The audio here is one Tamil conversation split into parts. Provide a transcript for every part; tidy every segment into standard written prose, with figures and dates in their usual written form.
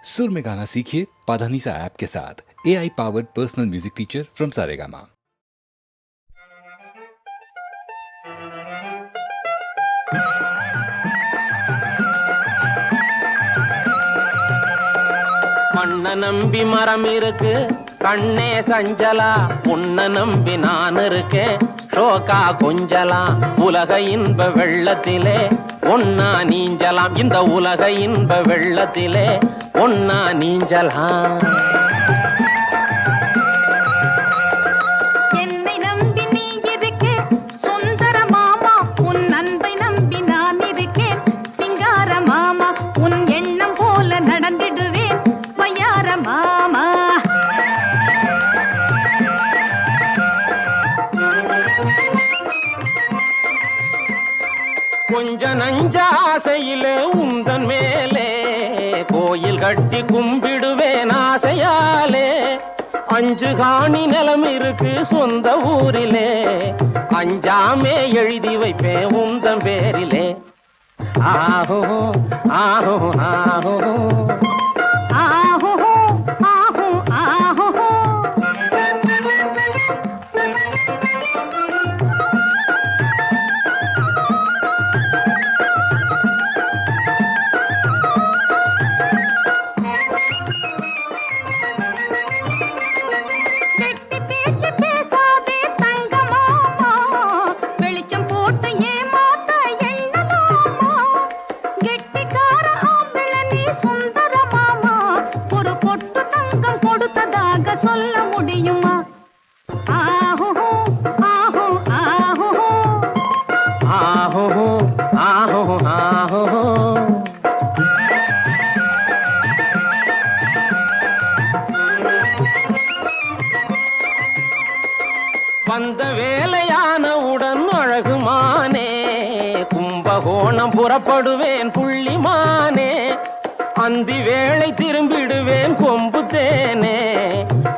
सुर में गाना सीखिए पाधानीसा ऐप के साथ। AI powered personal music teacher from Saregama. மண்ண நம்பி மரம் இருக்கு கண்ணே சஞ்சலா, உன்ன நம்பி நான் இருக்கேன் ஷோகா கொஞ்சலாம். உலக இன்ப வெள்ளத்திலே ஒன்னா நீஞ்சலாம், இந்த உலக இன்ப வெள்ளத்திலே ஒன்னா நீஞ்சலாம். என்னை நம்பி நீ இருக்க சுந்தர மாமா, உன் அன்பை நம்பி நான் இருக்கேன் சிங்கார மாமா. உன் எண்ணம் போல நடந்திடுவேன் வயார மாமா. கொஞ்ச நஞ்ச ஆசையிலே உந்தன் மேலே கோயில் கட்டி கும்பிடுவேன் ஆசையாலே. 5 காணி நிலம் இருக்கு சொந்த ஊரிலே, அஞ்சாமே எழுதி வைப்பேன் உந்தன் பேரிலே. ஆஹோ ஆஹோ ஆஹோ ஆஹோ ஆஹோ ஆஹோ. சொல்ல முடியுமா? ஆஹோ ஆஹோ ஆஹோ ஆஹோ ஆஹோ ஆஹோ. வந்த வேலையானவுடன் அழகுமானே, கும்பகோணம் புறப்படுவேன் புள்ளிமானே. அந்தி வேளை திரும்பிடுவேன் கொம்பு தேனே,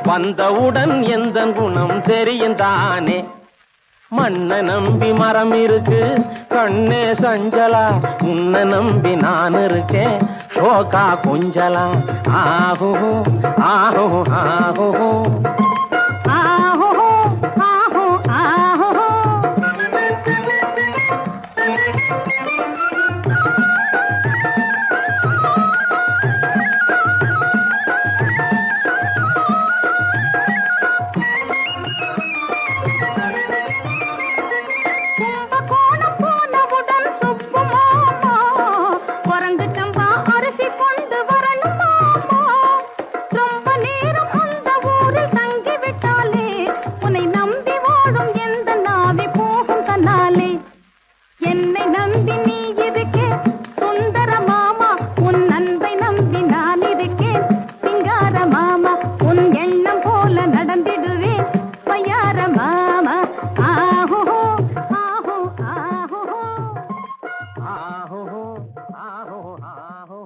வந்தவுடன் எந்த குணம் தெரியும் தானே. மண்ண நம்பி மரம் இருக்கு கண்ணே சஞ்சலா, உன்ன நம்பி நான் இருக்கேன் ஷோகா கொஞ்சலா. ஆஹோ ஆஹோ ஆஹோ ஆஹோ ஆஹோ ஆஹோ. கும்பகோணம் போனவுடன் சுப்பு மாமா, குரங்கு சம்பா அரிசி கொண்டு வரணும் மாமா. ரொம்ப நேரம் அந்த ஊரில் தங்கிவிட்டாலே உன்னை நம்பி ஓடும் எந்த நாவி போகும் தன்னாலே. என்னை நம்பி நீ இருக்க சுந்தர மாமா, உன் அன்பை நம்பி நான் இருக்கேன் சிங்கார மாமா. உன் எண்ணம் போல நடந்திடுவேன் வயார மாமா. ஆஹோ ஆஹோ ஆஹோ ஆஹோ ஆஹோ ஆஹோ.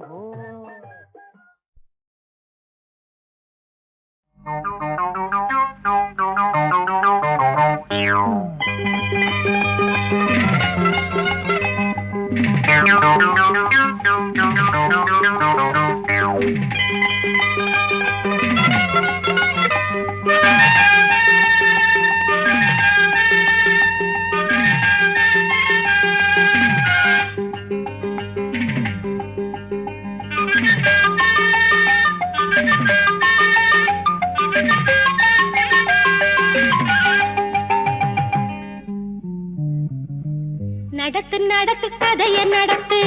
நடத்து நடத்து கதைய நடத்து,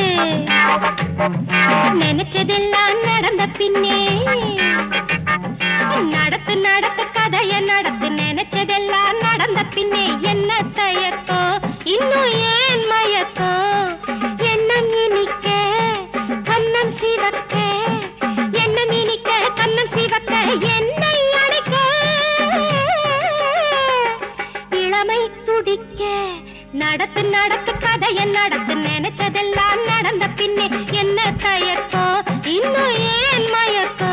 நினைச்சதெல்லாம் நடந்த பின்னே. நடத்து நடத்து கதைய நடத்து, நினைச்சதெல்லாம் நடந்த பின்னே. என்ன தயக்கோ இன்னும் ஏன் மயக்கோ, எண்ணம் இனிக்க கண்ணம் சிவக்க, எண்ணம் இனிக்க கண்ணம் சிவக்க, என்னை அடைக்க இளமை துடிக்க. நடத்து நடத்து கதைய நடத்து, நினைச்சதெல்லாம் நடந்த பின்னே. என்ன தயக்கோ இன்னும் ஏன் மயக்கோ.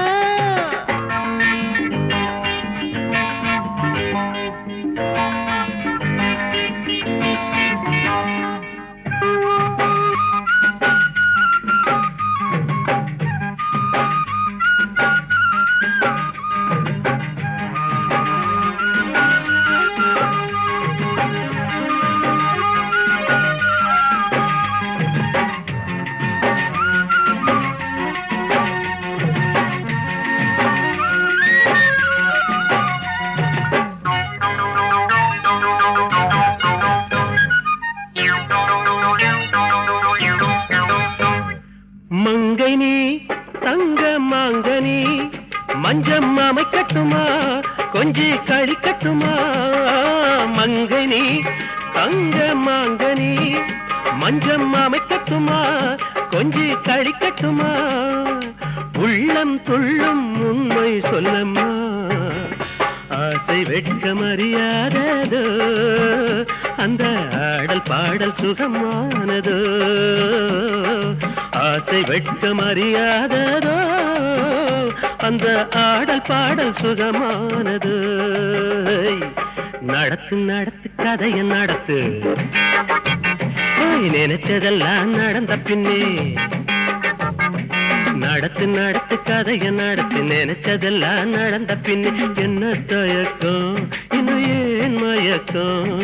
தங்க மாங்கனி மஞ்சம் அமைக்கட்டுமா கொஞ்சி கழிக்கட்டுமா மங்கனி தங்க மாங்கனி மஞ்சம் அமைக்கட்டுமா கொஞ்சி கழிக்கட்டுமா உள்ளம் துள்ளும் உண்மை சொல்லம்மா ஆசை வெட்கம் அறியாததோ அந்த ஆடல் பாடல் சுகமானதோ ஆசை வெட்கம் அறியாததோ அந்த ஆடல் பாடல் சுகமானது நடத்து நடத்து கதைய நடத்து நினைச்சதெல்லாம் நடந்த பின்னே நடத்து நடத்து கதைய நடத்து நினைச்சதெல்லாம் நடந்த பின்னே என்ன தயக்கம் இன்னும் ஏன் மயக்கம்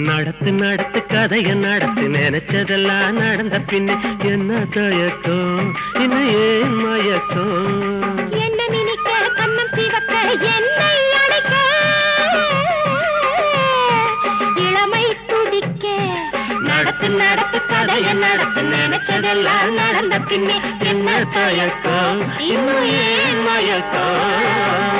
நடத்து நடத்து கதைய நடத்து நினைச்சதெல்லாம் நடந்த பின்னே என்ன தயக்கம் இன்னும் ஏன் மயக்கம் என்ன நினைக்க கண்ணம் சிவக்க என்னை அடைக்க இளமை துடிக்க நடத்து நடத்து கதைய நடத்து நினைச்சதெல்லாம் நடந்த பின்னே என்ன தயக்கம் இன்னும் ஏன் மயக்கம்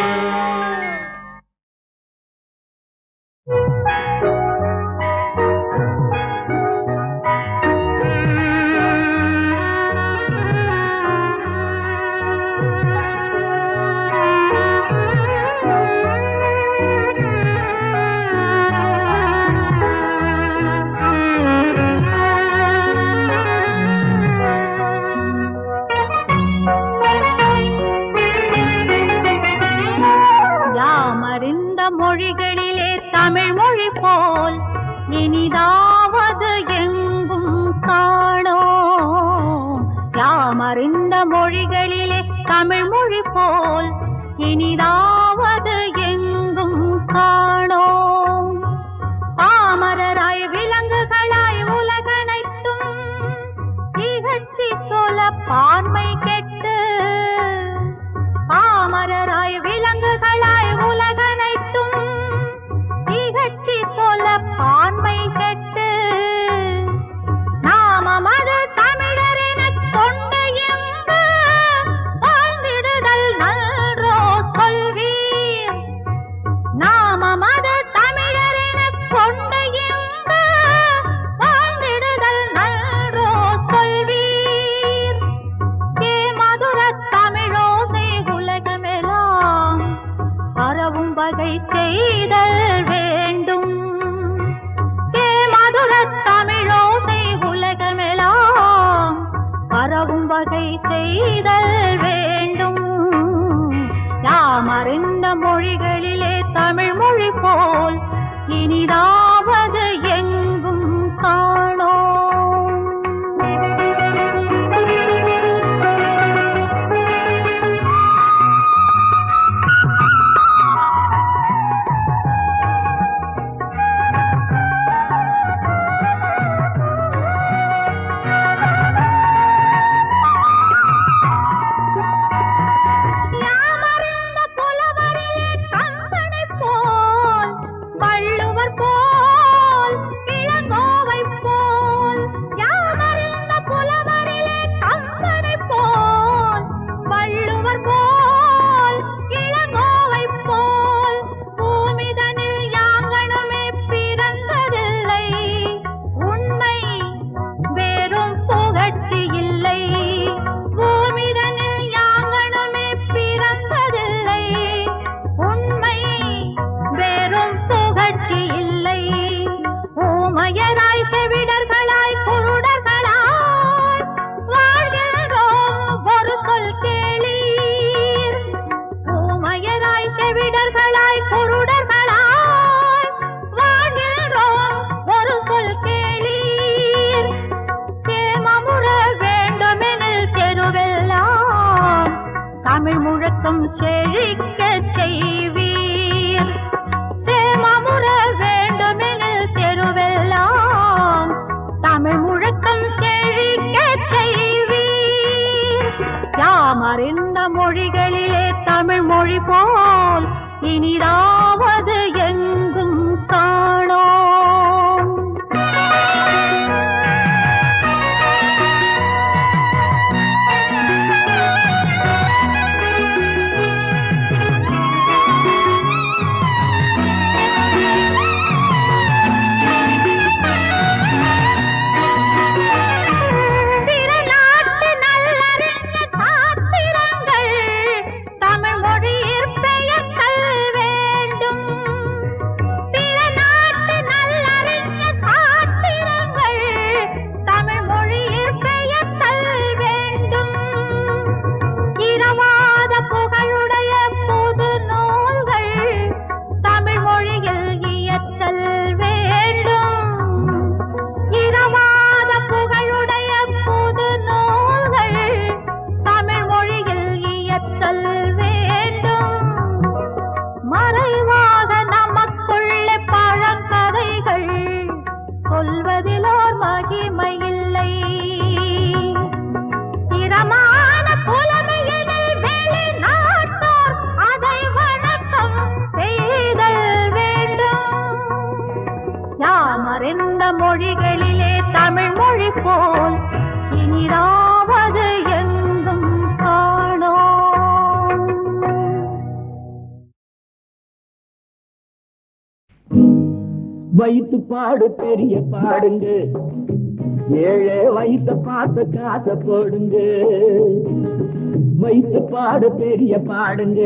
மொழிகளிலே தமிழ் மொழி போல் இனிதாவது எங்கும் காணோம் யாமறிந்த மொழிகளிலே தமிழ் மொழி போல் இனிதாவது எங்கும் காணோம் பாமரராய் விலங்குகளாய் உலகனைத்தும் திகழ்ச்சி சொல்ல பார்மை கெட்டு பாமரராய் விலங்குகளாய் உலகனைத்தும் திகழ்ச்சி சொல்ல பார்மை கெட்டு நாமமது தமிழரெனக் கொண்டு எங்கு வாழ்ந்திடுதல் நன்றோ சொல்வீர் போல் இனிதாவது எங்கும் காணோம். மொழிகளிலே தமிழ் மொழி போல் இனிதாவது எங்கும் காணோம். வைத்து பாடு பெரிய பாடுங்க, ஏழை வைத்த பார்த்த காசை போடுங்க. வைத்து பாடு பெரிய பாடுங்க,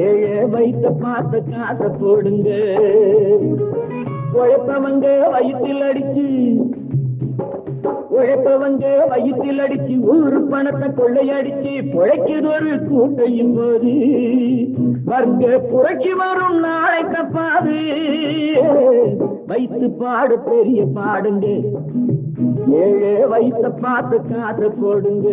ஏழை வைத்த பார்த்த காசை போடுங்க. உழைப்பவங்க வயிற்றில் அடிச்சு, உழைப்பவங்க வயிற்றில் அடிச்சு ஊரு பணத்தை கொள்ளையடிச்சு பொழைக்குது ஒரு கூட்டையும் போது வர்க்க புறக்கி வரும் நாளை தப்பாது. வைத்து பாடு பெரிய பாடுங்க, ஏழை வைத்த பார்த்து காசை போடுங்க.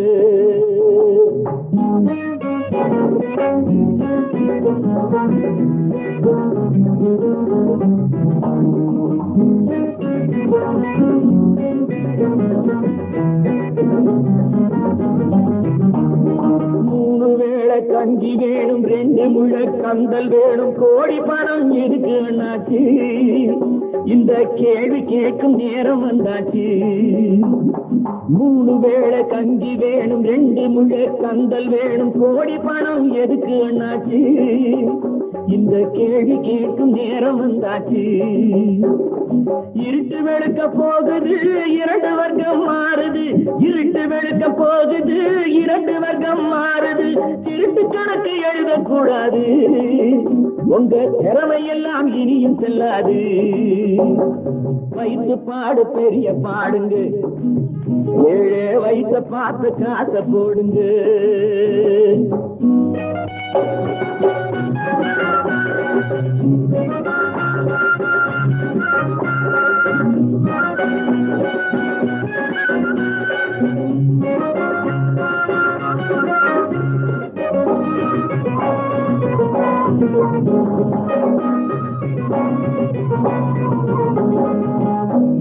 மூணு வேளை கஞ்சி வேணும், 2 முழ கந்தல் வேணும், கோடி பணம் எதுக்கு அண்ணாச்சி? இந்த கேள்வி கேட்கும் நேரம் வந்தாச்சு. 3 வேளை கஞ்சி வேணும், 2 முழ கந்தல் வேணும், கோடி பணம் எதுக்கு அண்ணாச்சி? இந்த கேள்வி கேட்கும் நேரம் வந்தாச்சு. இருட்டு வெளுக்க போகுது, 2 வர்க்கம் மாறுது. இருட்டு வெளுக்க போகுது, 2 வர்க்கம் மாறுது. திருட்டு கணக்கு எழுதக்கூடாது, உங்க திறமை எல்லாம் இனியும் செல்லாது. வைத்து பாடு பெரிய பாடுங்க, ஏழை வைத்த பார்த்து காசை போடுங்க.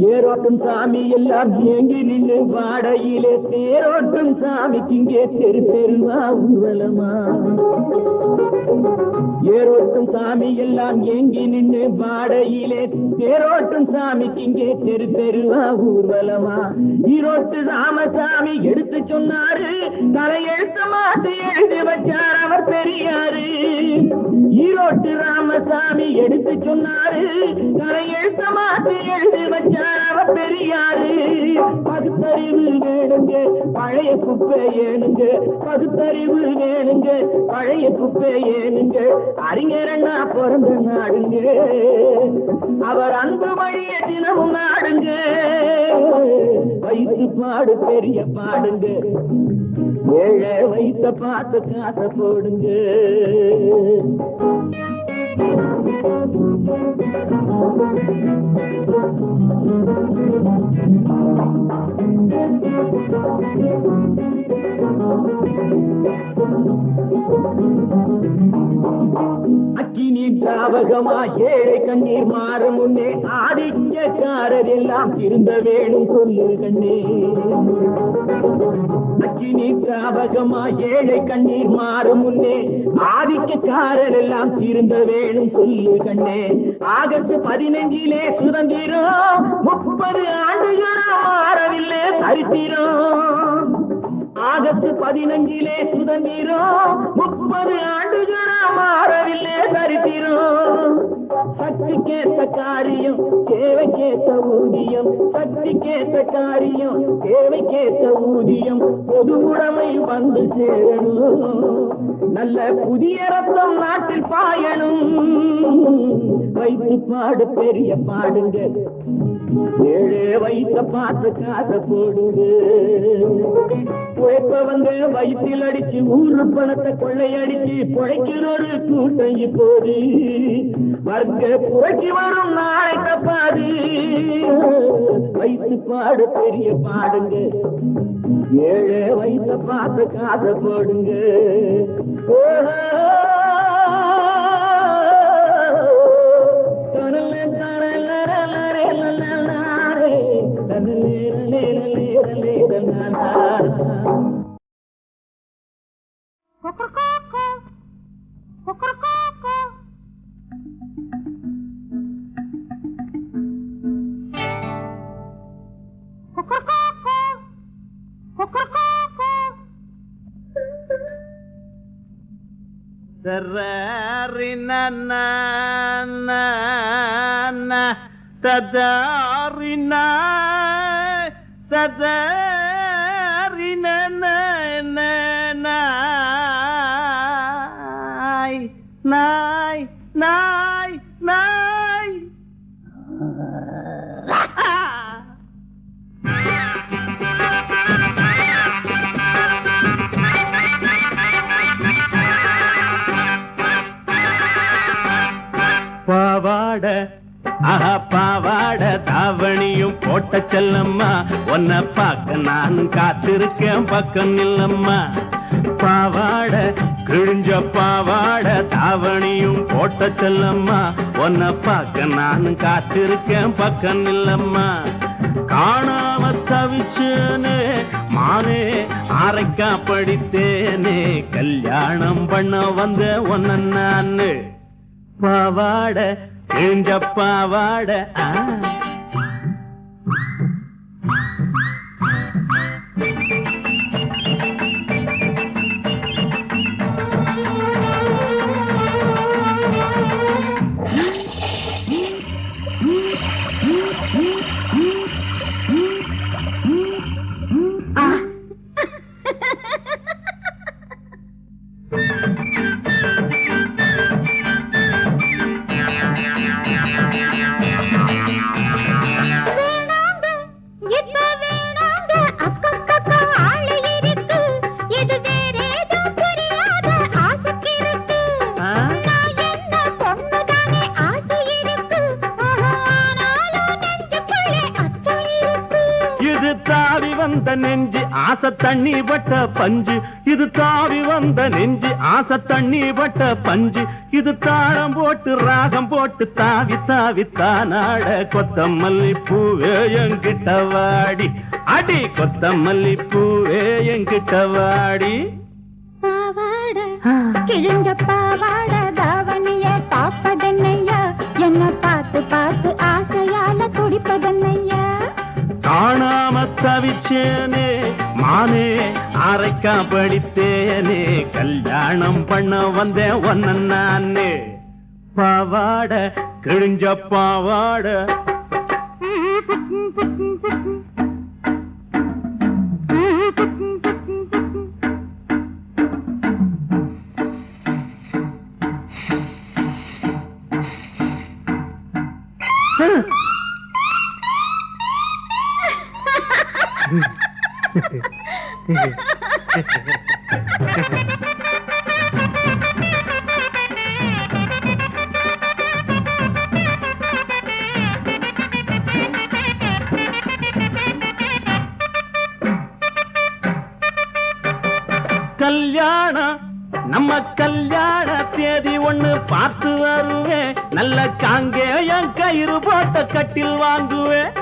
ஏரோட்டும் சாமி எல்லாம் ஏங்கி நின்று வாடையிலே தேரோட்டும் சாமிக்கு இங்கே தெரு தெருவா ஊர்வலமா. ஏரோட்டும் சாமி எல்லாம் ஏங்கி நின்று வாடையிலே தேரோட்டும் சாமிக்கு இங்கே தெரு தெருவா ஊர்வலமா. ஈரோட்டு ராமசாமி எடுத்து சொன்னாரு, தலையெழுத்த மாத்தி எழுதி வச்சார் அவர் பெரியாரு. ஈரோட்டு ராமசாமி எடுத்து சொன்னாரு, தலையெழுத்த மாத்தி எழுதி வச்சார் அவர் பெரியாரு. பகுத்தறிவு வேணுங்க, பழைய குப்பை ஏனுங்க. பகுத்தறிவு வேணுங்க, பழைய குப்பை ஏனுங்க. அறிஞரண்ணா பிறந்த நாடுங்க, அவர் அன்பு வழிய தினமும் நாடுங்க. வைத்து பாடு பெரிய பாடுங்க, ஏழை வைத்த பார்த்து காசை போடுங்க. அக்கினி ஞாபகமா ஏழை கண்ணீர் மாறும் முன்னே ஆதிக்கக்காரர் எல்லாம் திருந்த வேணும் சொல்லு கண்ணே. அக்கினி ஞாபகமா ஏழை கண்ணீர் மாறும் முன்னே ஆதிக்கக்காரர் எல்லாம் திருந்த வேணும் சொல்லு கண்ணே. ஆகஸ்ட் 15 சுதந்திரம் 30 ஆண்டுகளா மாறவில்லை சரித்திரம். ஆகஸ்ட் 15 சுதந்திரம் 30 ஆண்டுகளா மாறவில்லை சரித்திரம். சக்திக்கேற்ற காரியம் தேவைக்கேற்ற ஊதியம், சக்திக்கேற்ற காரியம் தேவைக்கேற்ற ஊதியம், பொது உடைமை வந்து சேரணும், நல்ல புதிய ரத்தம் நாட்டில் பாயணும். வைத்து பாடு பெரிய பாடுங்க, ஏழே வைத்த பார்த்து காசை போடுங்க. உழைப்பவங்க வயிற்றில் அடிச்சு ஊரு பணத்தை கொள்ளையடிச்சு பொழைக்கிற ஒரு கூட்டம் இப்போது வர்க்க புரட்சி வரும் நாளை தப்பாது. வைத்து பாடு பெரிய பாடுங்க, ஏழே வைத்த பார்த்து காசை போடுங்க. பாவாட ஆஹா பாவாட தாவணியும் போட்ட செல்லம்மா, உன்னை பார்க்க நான் காத்திருக்கேன் பக்கம் இல்லம்மா. பாவாட கிழிஞ்ச பாவாட தாவணியும் போட்ட செல்லம்மா, உன்னை பார்க்க நான் காத்திருக்கேன் பக்கம் இல்லம்மா. காணாம தவிச்சேனே மானே அரைக்கா படித்தேனே, கல்யாணம் பண்ண வந்த ஒன்ன நானு. பாவாட கிழிஞ்ச பாவாட நெஞ்சு ஆசை தண்ணி பட்ட பஞ்சு, இது தாவி வந்த நெஞ்சு ஆசை தண்ணி பட்ட பஞ்சு, இது தாளம் போட்டு ராகம் போட்டு தாவி தாவி தானாட. கொத்தமல்லி பூவே என்கிட்ட வாடி, அடி கொத்தமல்லி பூவே என்கிட்ட வாடி. பாவாட கிழிஞ்ச பாவாட தாவணிய பாப்பதன்னையா, என்ன பார்த்து பார்த்து ஆசையால துடிப்பதன்னையா. காணாம தவிச்சேனே மானே அரைக்கா படித்தேனே, கல்யாணம் பண்ண வந்தேன் ஒன்ன நானே. பாவாட கிழிஞ்ச பாவாட கல்யாணம் நம்ம கல்யாண தேதி ஒண்ணு பார்த்து வருவேன், நல்ல காங்கேயம் கயிறு போட்ட கட்டில் வாங்குவேன்,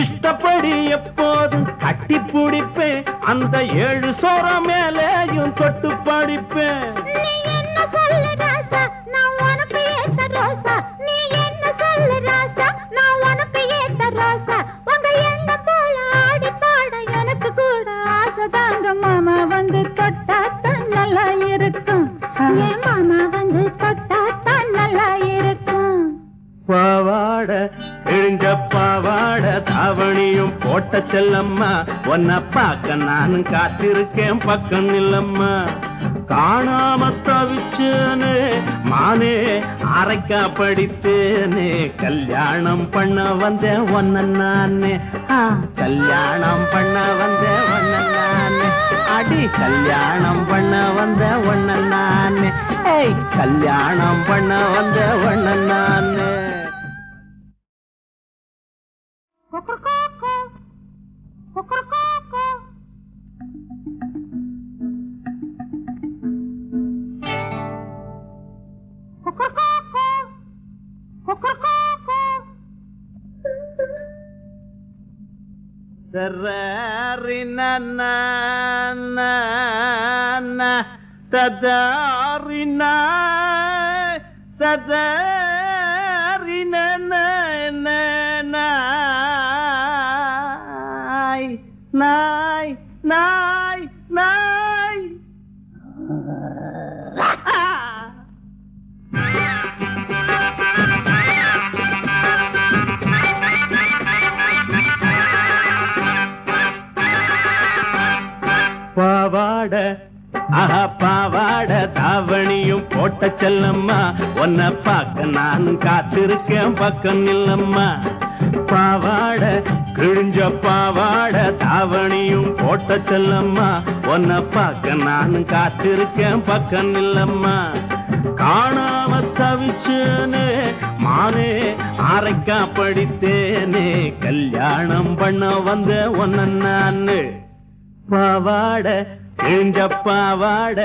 இஷ்டப்படி எப்போதும் கட்டி பிடிப்பேன், அந்த 7 சோற மேலேயும் தொட்டு படிப்பேன். நீ என்ன சொல்லு ராசா, நான் உனக்கு ஏத்த ரோசா. நீ என்ன சொல்லு ராசா, நான் உனக்கு ஏத்த ரோசா. உங்க எண்ண போல ஆடி பாட எனக்கு கூட ஆசைதாங்க. மாமா வந்து தொட்டாத்தான் நல்லா இருக்கும், என் மாமா வந்து தொட்டாத்தான் நல்லா இருக்கும். பாவாட கிழிஞ்ச பாவாட தாவணியும் போட்ட செல்லம்மா, உன்னை பார்க்க நானும் காத்திருக்கேன் பக்கம் இல்லம்மா. காணாம தவிச்சேனே மானே அரைக்கா படித்தேனே, கல்யாணம் பண்ண வந்தேன் ஒன்ன நானே, கல்யாணம் பண்ண வந்தேன் ஒன்ன நானே, அடி கல்யாணம் பண்ண வந்த ஒன்ன நானே, கல்யாணம் பண்ண வந்த ஒன்ன நானே. Sararina na na na tadarina tadarina na na nai nai nai nai. பாவாட ஆஹா பாவாட தாவணியும் போட்ட செல்லம்மா, உன்னை பார்க்க நானும் காத்திருக்கேன் பக்கம் இல்லம்மா. பாவாட கிழிஞ்ச பாவாட தாவணியும் போட்ட செல்லம்மா, உன்னை பார்க்க நானும் காத்திருக்கேன் பக்கம் இல்லம்மா. காணாம தவிச்சேனே மானே அரைக்கா படித்தேனே, கல்யாணம் பண்ண வந்த ஒன்ன நானு. பாவாட கிழிஞ்ச பாவாட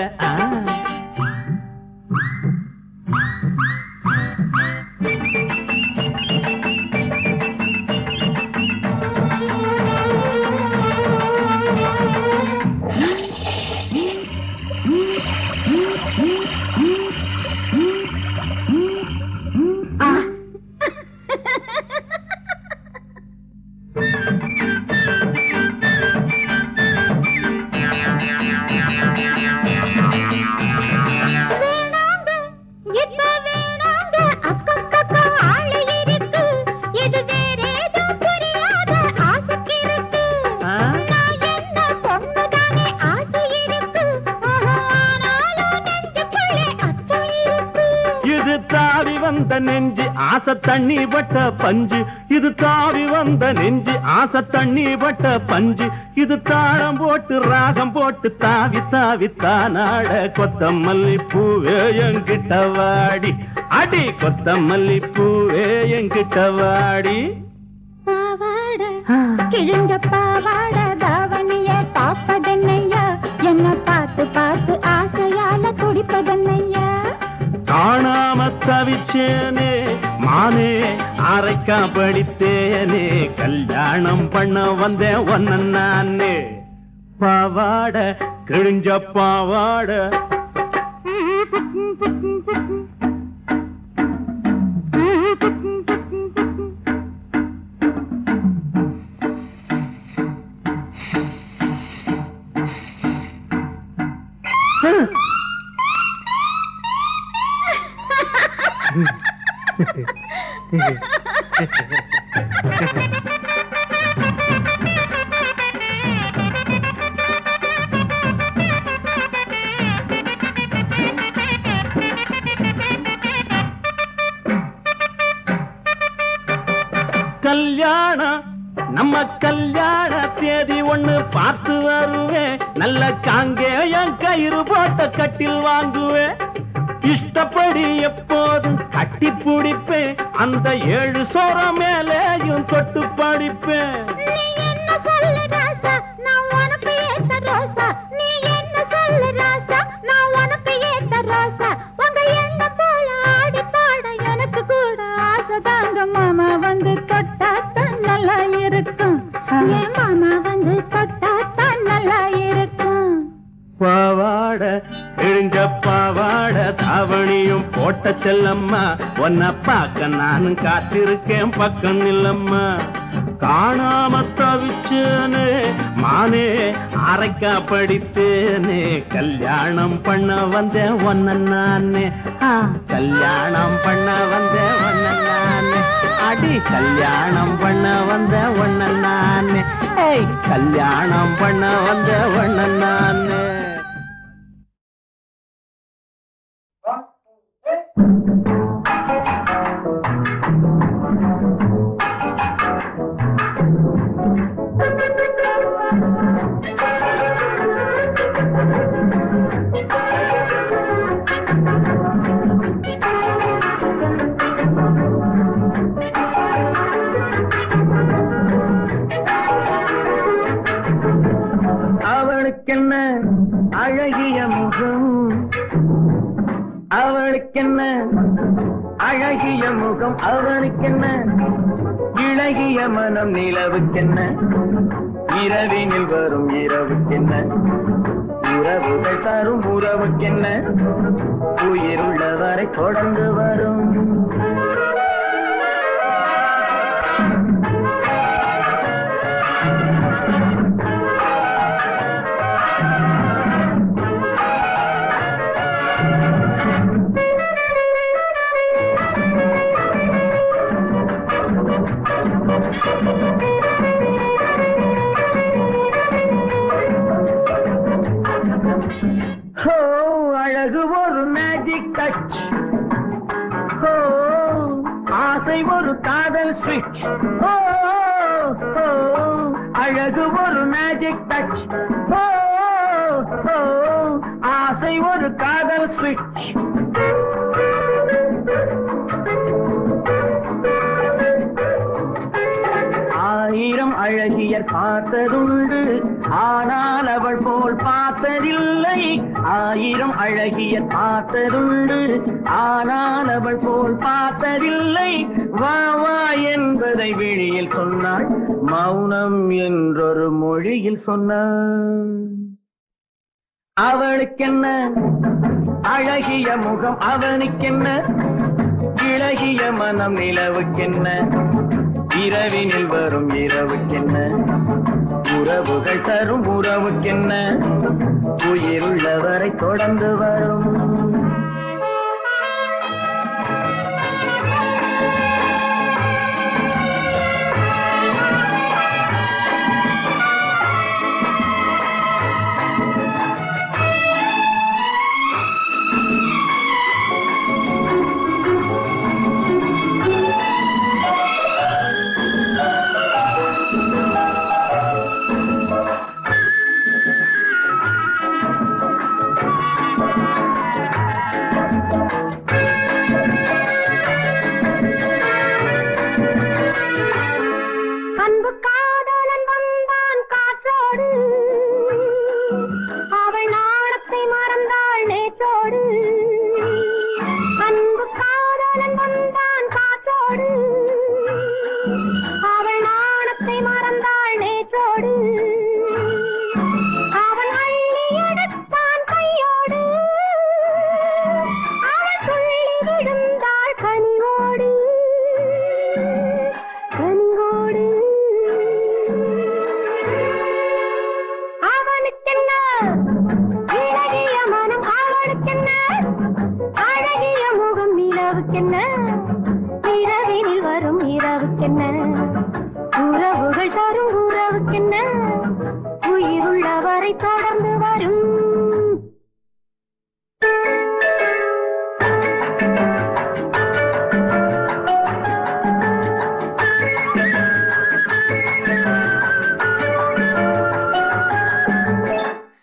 வந்த நெஞ்சு ஆசை தண்ணி பட்ட பஞ்சு, இது தாவி வந்த நெஞ்சு ஆசை தண்ணி பட்ட பஞ்சு, இது தாளம் போட்டு ராகம் போட்டு தாவி தாவி தானாட. கொத்தமல்லி பூவே என்கிட்ட வாடி, அடி கொத்தமல்லி பூவே என்கிட்ட வாடி. பாவாட கிழிஞ்ச பாவாட தாவணிய பாப்பதென்னையா, என்ன பார்த்து பார்த்து ஆசையால துடிப்பதென்னையா. காணாம தவிச்சேனே மானே அரைக்கா படித்தேனே, கல்யாணம் பண்ண வந்தேன் ஒன்ன நானே. பாவாட கிழிஞ்ச பாவாட கல்யாணம் நம்ம கல்யாண தேதி ஒண்ணு பார்த்து வருவேன், நல்ல காங்கேயம் கயிறு போட்ட கட்டில் வாங்குவேன், இஷ்டப்படி எப்போதும் கட்டி பிடிப்பேன், அந்த 7 சோற மேலேயும் தொட்டு படிப்பேன். நீ என்ன சொல்லு ராசா, நான் உனக்கு ஏத்த ரோசா. நீ என்ன சொல்லு ராசா, செல்லம்மா உன்னை பார்க்க நானும் காத்திருக்கேன் பக்கம் இல்லம்மா. காணாம தவிச்சேனே மானே அரைக்கா படித்தேனே கல்யாணம் பண்ண வந்தேன் ஒன்ன நானே. கல்யாணம் பண்ண வந்தேன் ஒன்ன நானே. அடி கல்யாணம் பண்ண வந்தேன் ஒன்ன நானே. கல்யாணம் பண்ண வந்தேன் ஒன்ன நானே. அவளுக்கென்ன அழகிய முகம், அவளுக்கென்ன அழகிய முகம், அவனுக்கென்ன இழகிய மனம், நிலவுக்கென்ன இரவினில் வரும் இரவுக்கென்ன உறவுகள் தரும் உறவுக்கென்ன உயிருள்ளவரை தொடர்ந்து வரும். அழகு ஒரு மேஜிக் டச், ஆசை ஒரு காதல் ஸ்விட்ச். அழகு ஒரு மேஜிக் டச், ஆசை ஒரு காதல் ஸ்விட்ச். ஆயிரம் அழகியர் பார்த்ததுண்டு, ஆனால் அவள் போல் பார்த்ததில்லை. ஆயிரம் அழகியர் பார்த்ததுண்டு, ஆனால் அவள் போல் பார்த்ததில்லை. வா வா என்பதை விழியில் சொன்னாள், மௌனம் என்றொரு மொழியில் சொன்னாள். அவளுக்கென்ன அழகிய முகம், அவனுக்கென்ன இழகிய மனம், நிலவுக்கென்ன இரவினில் வரும் இரவுக்கென்ன உறவுகள் தரும் உறவுக்கென்ன உயிருள்ளவரை தொடர்ந்து வரும்.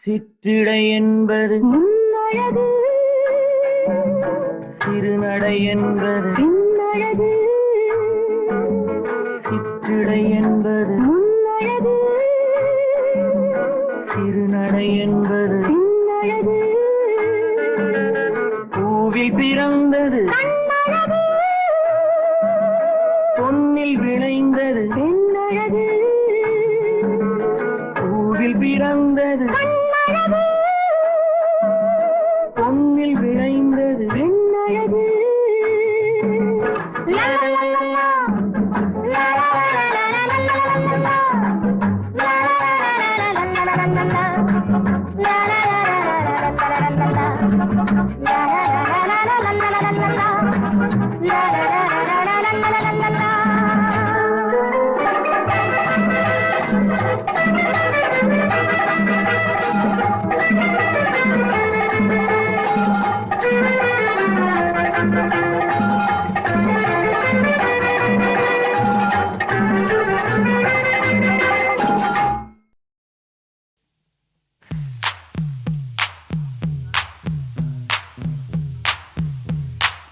சிற்றிடை என்பது முன்னழகு, சிறுநடை என்பது பின்னழகு. சிற்றிடை என்பது முன்னழகு, சிறுநடை என்பது பின்னழகு. பூவில் பிறந்தது பொன்னில் விளைந்தது பெண்ணழகு. பூவில் பிறந்தது பொன்னில் விளைந்தது பெண்ணழகு.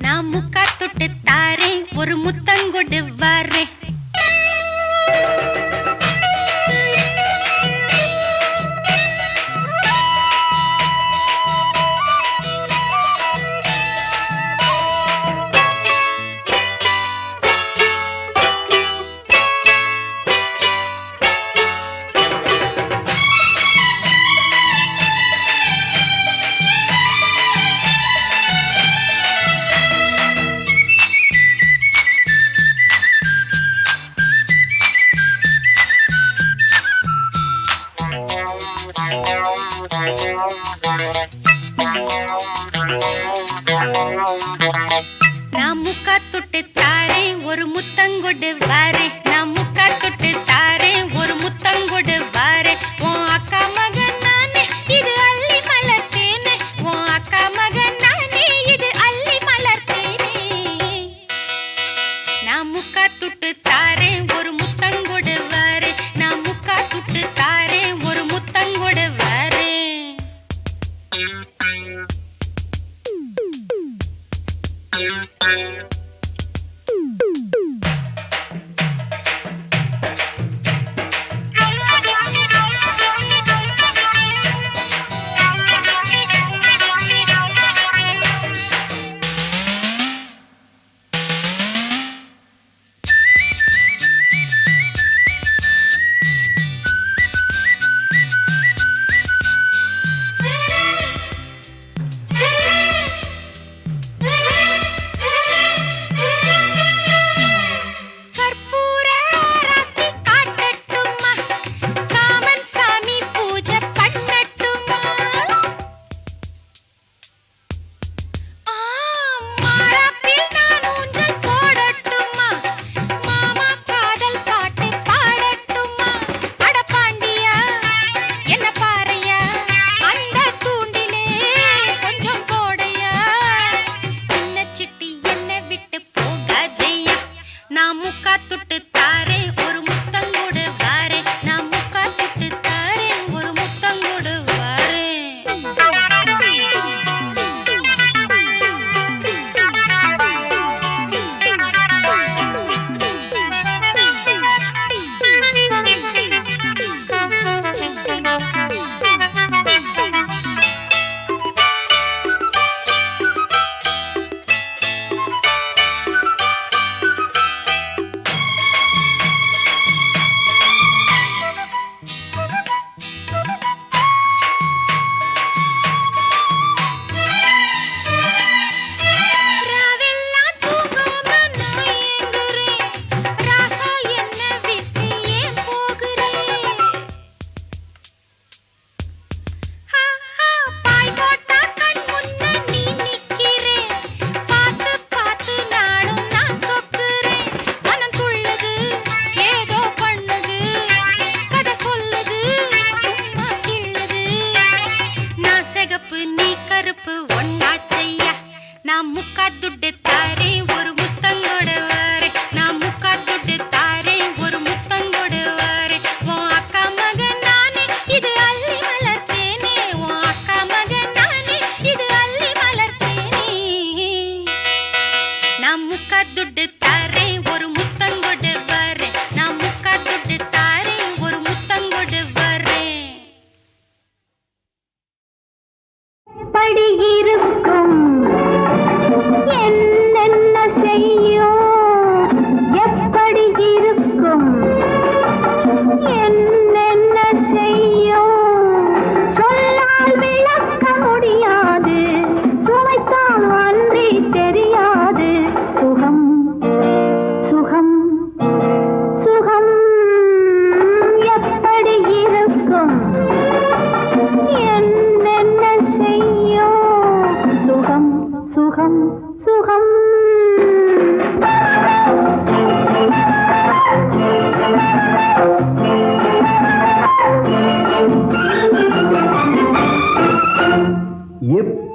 நான் முக்கா தொட்டு தாரேன் ஒரு முத்தங்கொடு வரேன் நான் முக்கா தொட்டு தாரேன் ஒரு முத்தங்கொடு வரேன் நான் முக்கா தொட்டு தாரேன் ஒரு முத்தங்கொடு வரேன் உன் அக்கா மகன் நானே இது அள்ளி மலர்த்தேனே உன் அக்கா மகன் நானே இது அள்ளி மலர்த்தேனே நான் முக்கா தொட்டு தாரேன் ஒரு முத்தங்கொடு வரேன் நான் முக்கா தொட்டு தாரேன் ஒரு முத்தங்கொடு வரேன்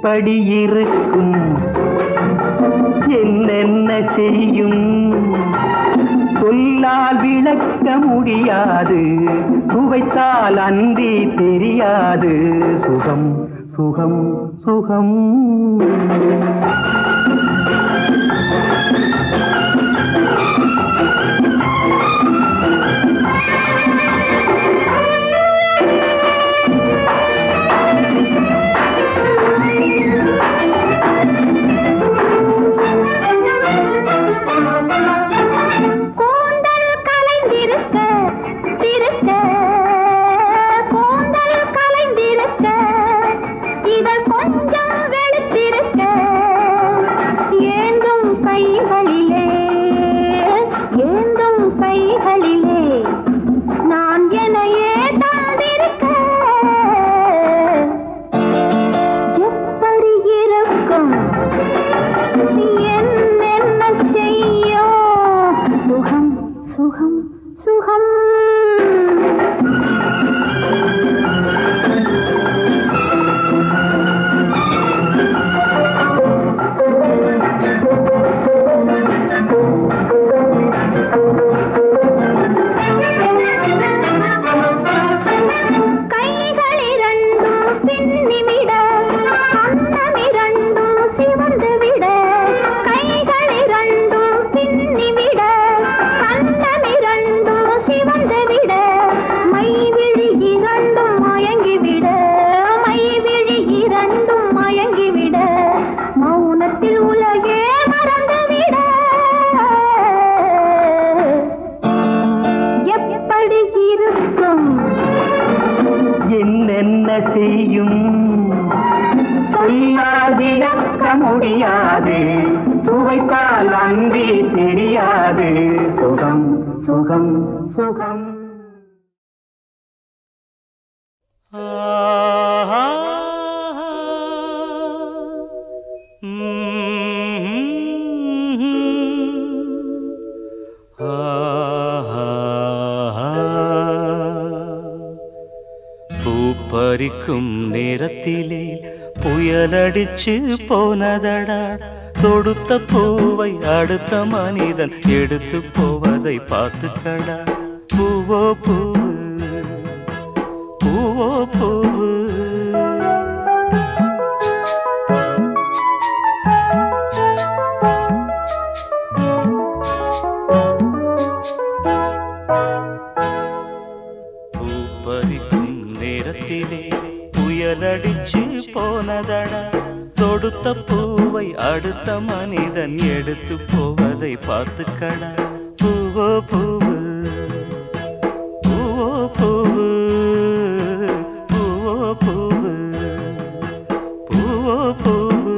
எப்படி இருக்கும் என்னென்ன செய்யும் சொல்லால் விளக்க முடியாது சுவைத்தால் அன்றி தெரியாது சுகம் சுகம் சுகம் முடியாது சுவைத்தால் அன்றி தெரியாது சுகம் சுகம் சுகம் பூப்பறிக்கும் நேரத்திலே புயலடிச்சு போனதடா தொடுத்த பூவை அடுத்த மனிதன் எடுத்து போவதை பார்த்துக்கடா பூவோ பூவு பூவோ பூவு பூப்பறிக்கும் நேரத்திலே புயலடிச்சு போனதடா தொடுத்த பூவை அடுத்த மனிதன் எடுத்து போவதை பார்த்துக்கடா பூவோ பூவு பூவோ பூவு பூவோ பூவு பூவோ பூவு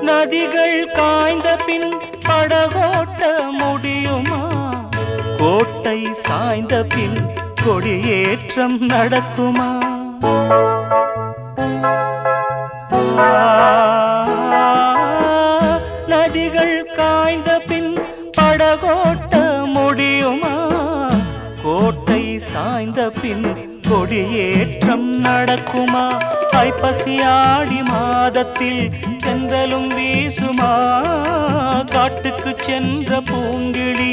நதிகள் காய்ந்த பின் படகோட்ட முடியுமா கோட்டை சாய்ந்த பின் கொடியேற்றம் நடக்குமா நதிகள் காய்ந்த பின் படகோட்ட முடியுமா கோட்டை சாய்ந்த பின் கொடியேற்றம் நடக்குமா ஐப்பசியாடி மாதத்தில் சென்றலும் வீசுமா காட்டுக்கு சென்ற பூங்கிழி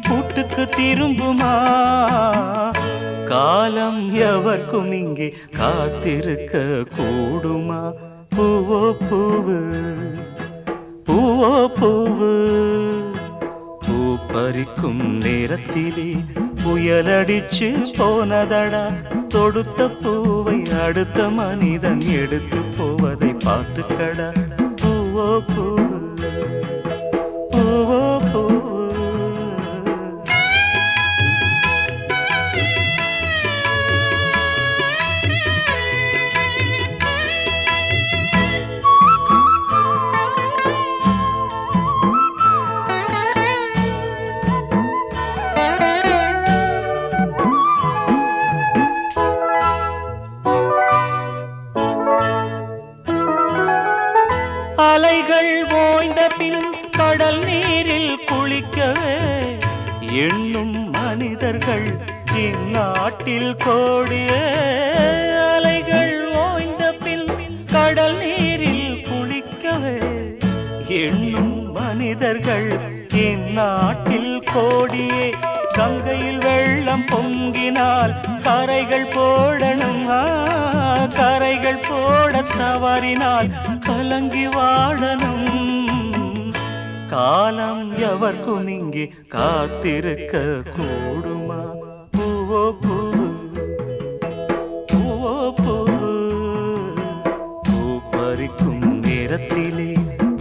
கூட்டுக்கு திரும்புமா காலம் எவர்க்கும் இங்கே காத்திருக்க கூடுமா பூவோ பூவு பூவோ பூவு பூப்பறிக்கும் நேரத்திலே புயலடிச்சு போனதடா தொடுத்த பூவை அடுத்த மனிதன் எடுத்து போவதை பார்த்துக்கடா பூவோ பூவு பூவோ பூவு அலைகள் ஓய்ந்த பின் கடல் நீரில் குளிக்கவே எண்ணும் மனிதர்கள் இந்நாட்டில் கோடியே. அலைகள் ஓய்ந்த பின் கடல் நீரில் குளிக்கவே எண்ணும் மனிதர்கள் இந்நாட்டில் கோடியே. கங்கையில் வெள்ளம் பொங்கினால் கரைகள் போடணும், கரைகள் போட தவறினால் கலங்கி வாழணும். காலம் எவர்க்கும் இங்கே காத்திருக்க கூடுமா? பூவோ பூ, பூவோ பூ, பூ பறிக்கும் நேரத்திலே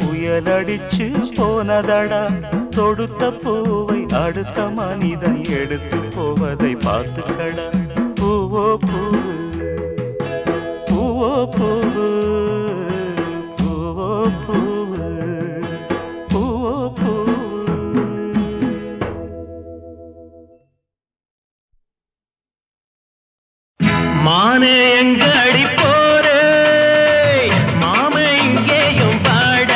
புயலடிச்சு போனதடா. தொடுத்த பூவை அடுத்த மனிதன் எடுத்து போவதை பார்த்துக்கடா. பூவோ பூ, பூவோ பூ, பூவோ பூ, பூவோ பூ. மானே எங்க அடி போரே, மாமே இங்கேயும் பாட.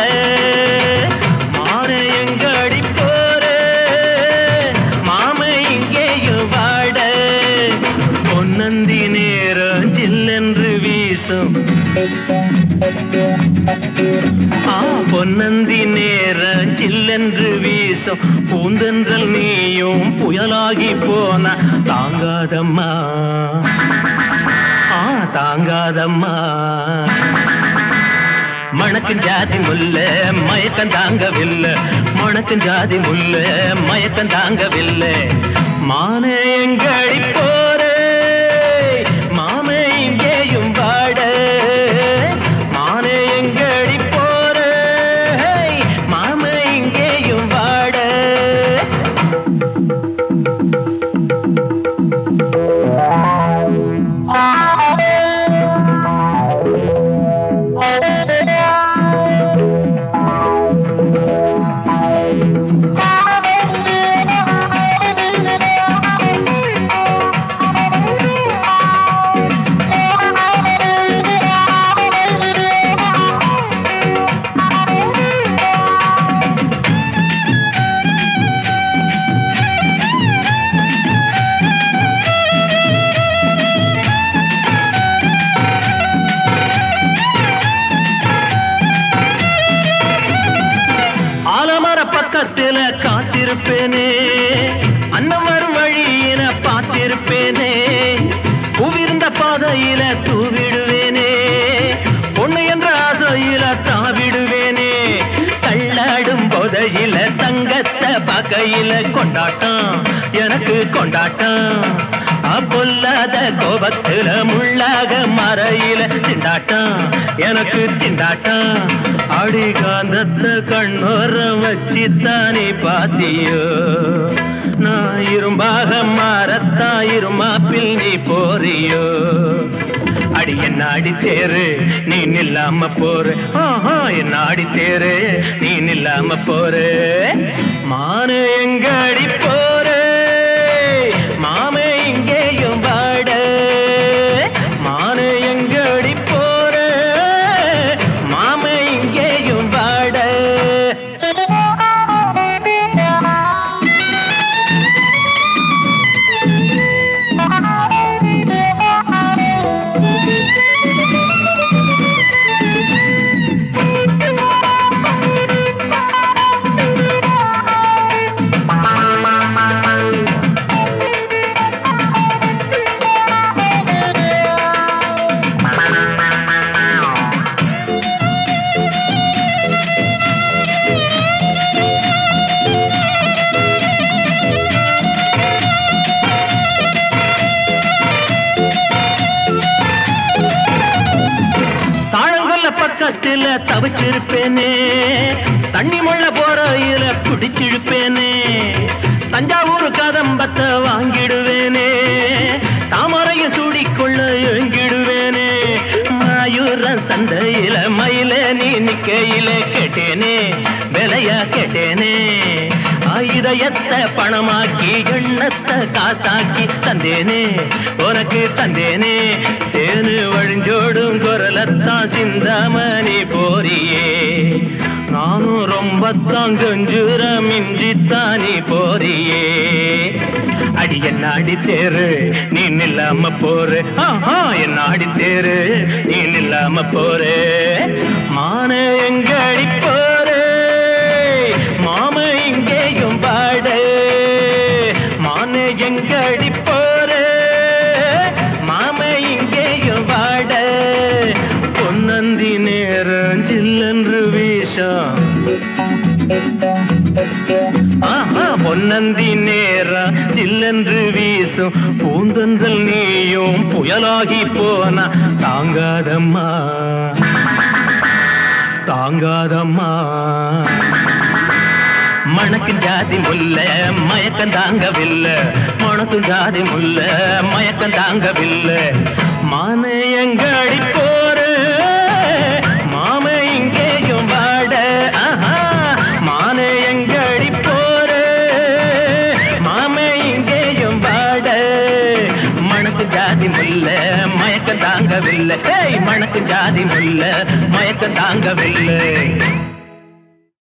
மானே எங்க அடி போரே, மாமே இங்கேயும் பாட. பொன்னந்தி நேரம் ஜில்லென்று வீசும், பொன்னந்தி நேரம் ஜில்லென்று வீசும். பூந்தென்றல் நீயும் புயலாகி போன தாங்காதம்மா, தாங்காதம்மா. மணக்கும் ஜாதி முல்ல மயக்கம் தாங்கவில்லை, மணக்கும் ஜாதி முல்ல மயக்கம் தாங்கவில்லை. மானே எங்கடி போரே, மாமே இங்கேயும் வாட. மானே எங்கடி போரே, மாமே இங்கேயும் வாட. காத்திருப்பேனே, அன்னம் வரும் வழியில பார்த்திருப்பேனே. உவிர்ந்த பாதையில தூவிடுவேனே, பொண்ணு என்ற ஆசையில தாவிடுவேனே. தள்ளாடும் போதையில தங்கத்தை பகையில கொண்டாட்டம், எனக்கு கொண்டாட்டம். பொல்லாத கோபத்துல முள்ளாக மறையில திண்டாட்டம், எனக்கு திண்டாட்டம். அடிகாந்தத்தை கண்ணோரம் வச்சித்தானே பாத்தியோ, நான் இரும்பாக மாறத்தான் இருமாப்பில் நீ போறியோ. அடி என்ன அடி தேரு நீ நில்லாம போற, என்ன அடி தேரு நீ நில்லாம போற. மானு எங்க அடி போற, மாமே இங்கேயும் வாட. மானு எங்க அடி போற, மாமே இங்கேயும் வாட. தவிச்சிருப்பேனே, தண்ணி முள்ள போறையில குடிச்சிருப்பேனே. தஞ்சாவூர் கதம்பத்தை வாங்கிடுவேனே, தாமரையும் சூடிக்கொள்ள எழுங்கிடுவேனே. மாயூர சந்தையில மயில நீ நிக்கையில கேட்டேனே, விலையா கேட்டேனே. இதயத்தை பணமாக்கி எண்ணத்தை காசாக்கி தந்தேனே, உனக்கு தந்தேனே. தேனு வழிஞ்சோடும் குரலத்தான் சிந்தாமணி போரியே. பத்தாங்கஞ்சுர மிஞ்சித்தானே போறியே அடி என்ன அடி தேரு நீ நில்லாம போரு என்ன அடி தேரு நீ நில்லாம போரு மானே எங்க அடி போரு மாம இங்கேயும் பாடு மானே எங்க அடி போரு மாம இங்கேயும் பாடு பொன்னந்தி நேரம் ஜில்லென்று வீசம் பொன்னந்தி நேரம் ஜில்லென்று வீசும் பூந்தந்தல் நீயும் புயலாகி போனா தாங்காதம்மா தாங்காதம்மா மணக்கும் ஜாதி முல்ல மயக்கம் தாங்கவில்லை மணக்கும் ஜாதி முல்ல மயக்கம் தாங்கவில்லை மானை எங்க அடி போற மாம இங்கேயும் வாட மானை எங்க அடி போற மாம இங்கேயும் வாட மணக்கும் ஜாதி முல்ல மயக்கம் தாங்கவில்லை மணக்கும் ஜாதி முல்ல மயக்கம் தாங்கவில்லை